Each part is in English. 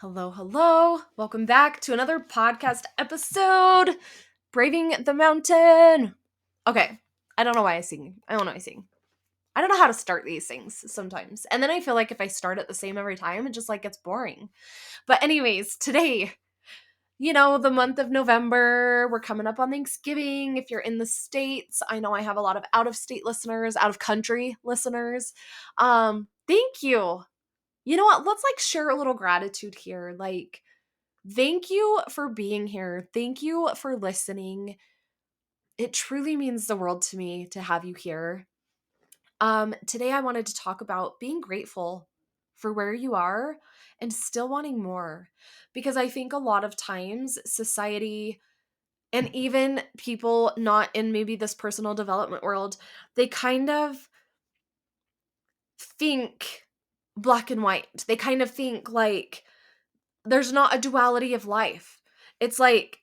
Hello, hello. Welcome back to another podcast episode. Braving the Mountain. Okay, I don't know why I sing. I don't know why I sing. I don't know how to start these things sometimes. And then I feel like if I start it the same every time, it just like gets boring. But anyways, today, the month of November, we're coming up on Thanksgiving. If you're in the States, I know I have a lot of out-of-state listeners, out-of-country listeners. Thank you. You know what? Let's share a little gratitude here. Thank you for being here. Thank you for listening. It truly means the world to me to have you here. Today I wanted to talk about being grateful for where you are and still wanting more. Because I think a lot of times society and even people not in maybe this personal development world, they kind of think black and white. They kind of think there's not a duality of life. It's like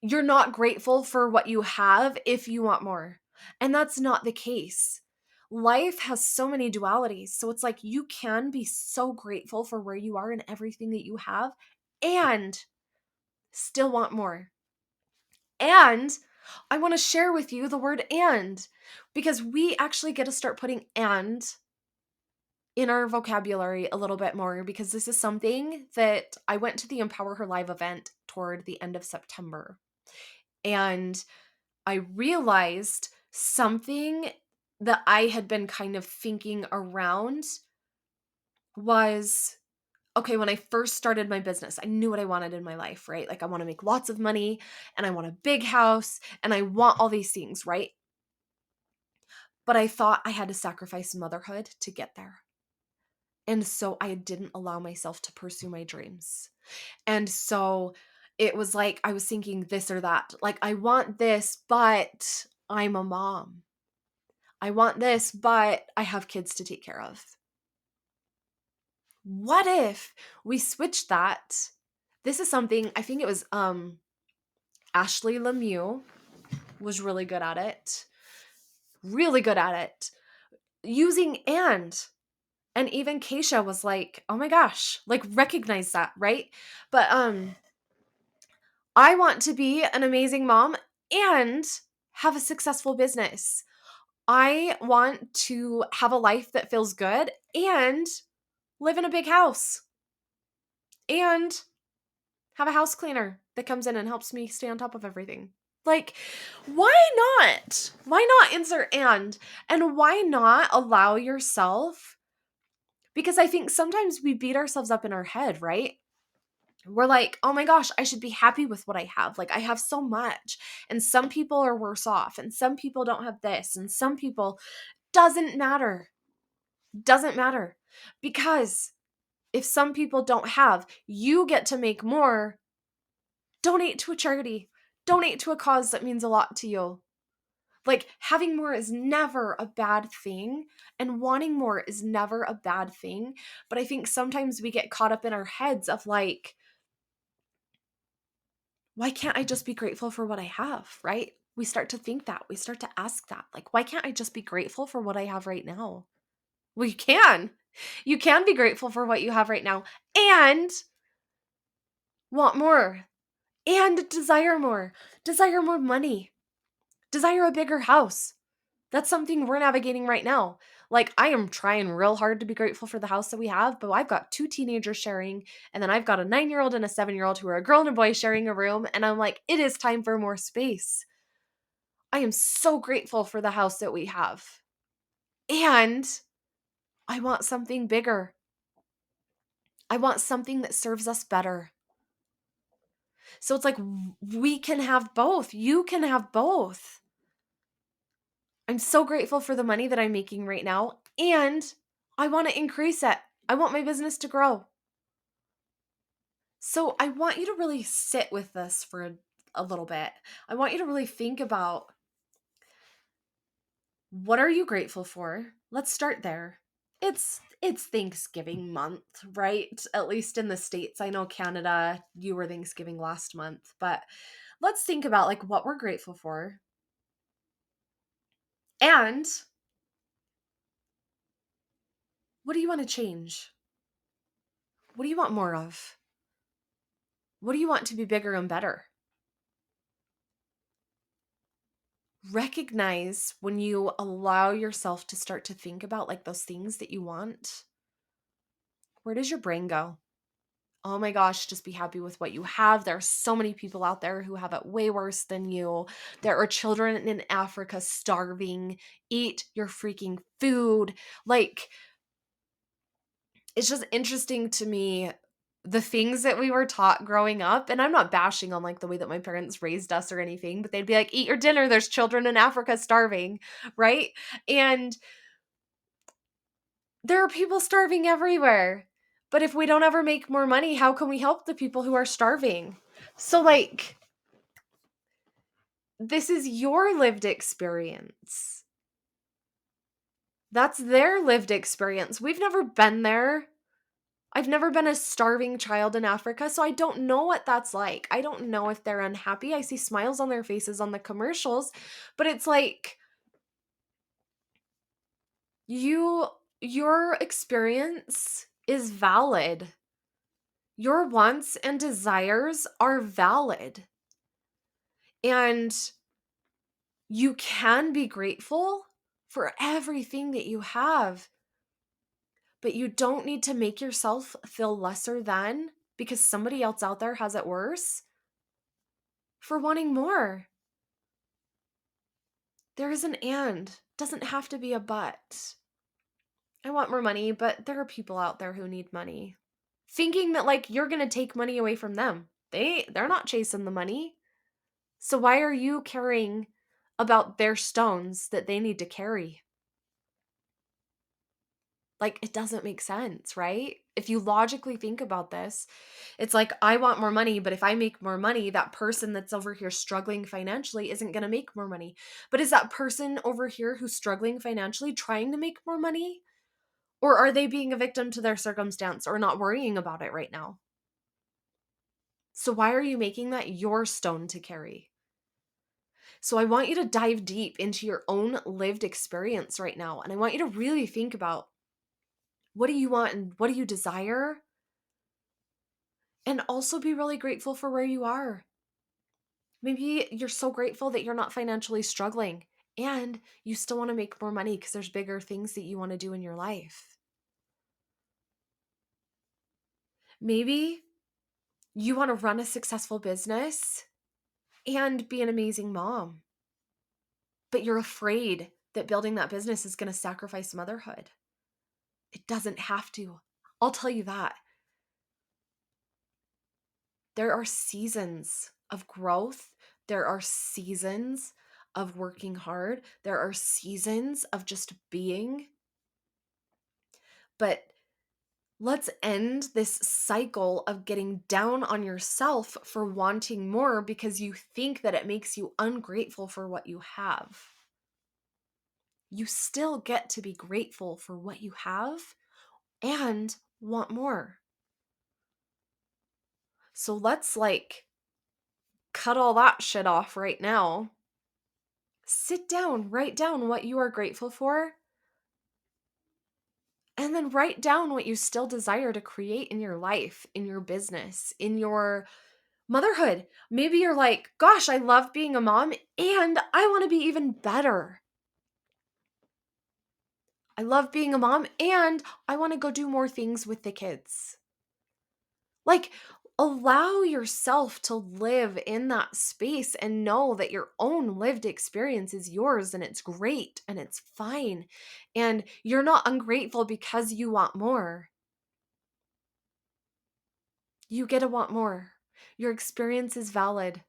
you're not grateful for what you have if you want more. And that's not the case. Life has so many dualities. So it's like you can be so grateful for where you are and everything that you have and still want more. And I want to share with you the word and because we actually get to start putting and in our vocabulary a little bit more because this is something that I went to the Empower Her Live event toward the end of September. And I realized something that I had been kind of thinking around was okay, when I first started my business, I knew what I wanted in my life, right? Like I want to make lots of money and I want a big house and I want all these things, right? But I thought I had to sacrifice motherhood to get there. And so I didn't allow myself to pursue my dreams. And so it was like I was thinking this or that. Like, I want this, but I'm a mom. I want this, but I have kids to take care of. What if we switched that? This is something I think it was Ashley Lemieux was really good at it. Really good at it. Using and even Keisha was like, "Oh my gosh, recognize that, right?" But I want to be an amazing mom and have a successful business. I want to have a life that feels good and live in a big house and have a house cleaner that comes in and helps me stay on top of everything. Like, why not? Why not insert and? And why not allow yourself? Because I think sometimes we beat ourselves up in our head, right? We're like, oh my gosh, I should be happy with what I have. Like, I have so much. And some people are worse off, and some people don't have this, and some people doesn't matter. Doesn't matter. Because if some people don't have, you get to make more. Donate to a charity. Donate to a cause that means a lot to you. Like, having more is never a bad thing, and wanting more is never a bad thing. But I think sometimes we get caught up in our heads of like, why can't I just be grateful for what I have, right? We start to think that. We start to ask that. Like, why can't I just be grateful for what I have right now? Well, you can. You can be grateful for what you have right now and want more and desire more. Desire more money. Desire a bigger house. That's something we're navigating right now. Like, I am trying real hard to be grateful for the house that we have, but I've got two teenagers sharing, and then I've got a 9-year-old and a 7-year-old who are a girl and a boy sharing a room, and I'm like, it is time for more space. I am so grateful for the house that we have. And I want something bigger. I want something that serves us better. So it's like we can have both. You can have both. I'm so grateful for the money that I'm making right now, and I want to increase it. I want my business to grow. So I want you to really sit with this for a little bit. I want you to really think about what are you grateful for? Let's start there. It's Thanksgiving month, right? At least in the States. I know Canada, you were Thanksgiving last month, but let's think about what we're grateful for. And what do you want to change? What do you want more of? What do you want to be bigger and better? Recognize when you allow yourself to start to think about like those things that you want, where does your brain go? Oh my gosh, just be happy with what you have. There are so many people out there who have it way worse than you. There are children in Africa starving. Eat your freaking food. Like, it's just interesting to me the things that we were taught growing up. And I'm not bashing on like the way that my parents raised us or anything, but they'd be like, eat your dinner. There's children in Africa starving, right? And there are people starving everywhere. But if we don't ever make more money, how can we help the people who are starving? So, like, this is your lived experience. That's their lived experience. We've never been there. I've never been a starving child in Africa, so I don't know what that's like. I don't know if they're unhappy. I see smiles on their faces on the commercials, but it's like your experience is valid. Your wants and desires are valid. And you can be grateful for everything that you have, but you don't need to make yourself feel lesser than because somebody else out there has it worse for wanting more. There is an and, doesn't have to be a but. I want more money, but there are people out there who need money. Thinking that like you're going to take money away from them. They're not chasing the money. So why are you caring about their stones that they need to carry? Like, it doesn't make sense, right? If you logically think about this, it's like, I want more money, but if I make more money, that person that's over here struggling financially isn't going to make more money. But is that person over here who's struggling financially trying to make more money? Or are they being a victim to their circumstance or not worrying about it right now? So why are you making that your stone to carry? So I want you to dive deep into your own lived experience right now. And I want you to really think about, what do you want and what do you desire? And also be really grateful for where you are. Maybe you're so grateful that you're not financially struggling and you still want to make more money because there's bigger things that you want to do in your life. Maybe you want to run a successful business and be an amazing mom, but you're afraid that building that business is going to sacrifice motherhood. It doesn't have to. I'll tell you that. There are seasons of growth. There are seasons of working hard. There are seasons of just being. But let's end this cycle of getting down on yourself for wanting more because you think that it makes you ungrateful for what you have. You still get to be grateful for what you have and want more. So let's like cut all that shit off right now. Sit down, write down what you are grateful for, and then write down what you still desire to create in your life, in your business, in your motherhood. Maybe you're like, gosh, I love being a mom and I want to be even better. I love being a mom and I want to go do more things with the kids. Like, allow yourself to live in that space and know that your own lived experience is yours and it's great and it's fine. And you're not ungrateful because you want more. You get to want more. Your experience is valid.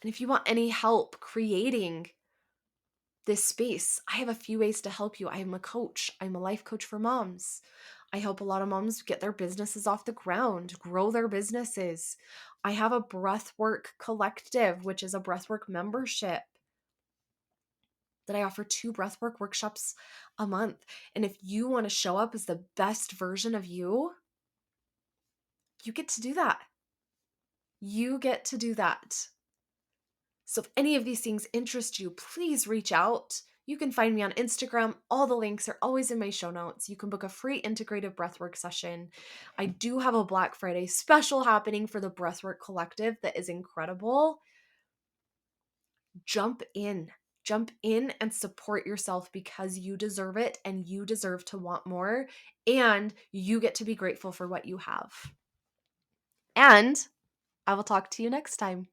And if you want any help creating this space, I have a few ways to help you. I am a coach. I'm a life coach for moms. I help a lot of moms get their businesses off the ground, grow their businesses. I have a breathwork collective, which is a breathwork membership that I offer 2 breathwork workshops a month. And if you want to show up as the best version of you, you get to do that. You get to do that. So if any of these things interest you, please reach out. You can find me on Instagram. All the links are always in my show notes. You can book a free integrative breathwork session. I do have a Black Friday special happening for the Breathwork Collective that is incredible. Jump in. Jump in and support yourself because you deserve it and you deserve to want more and you get to be grateful for what you have. And I will talk to you next time.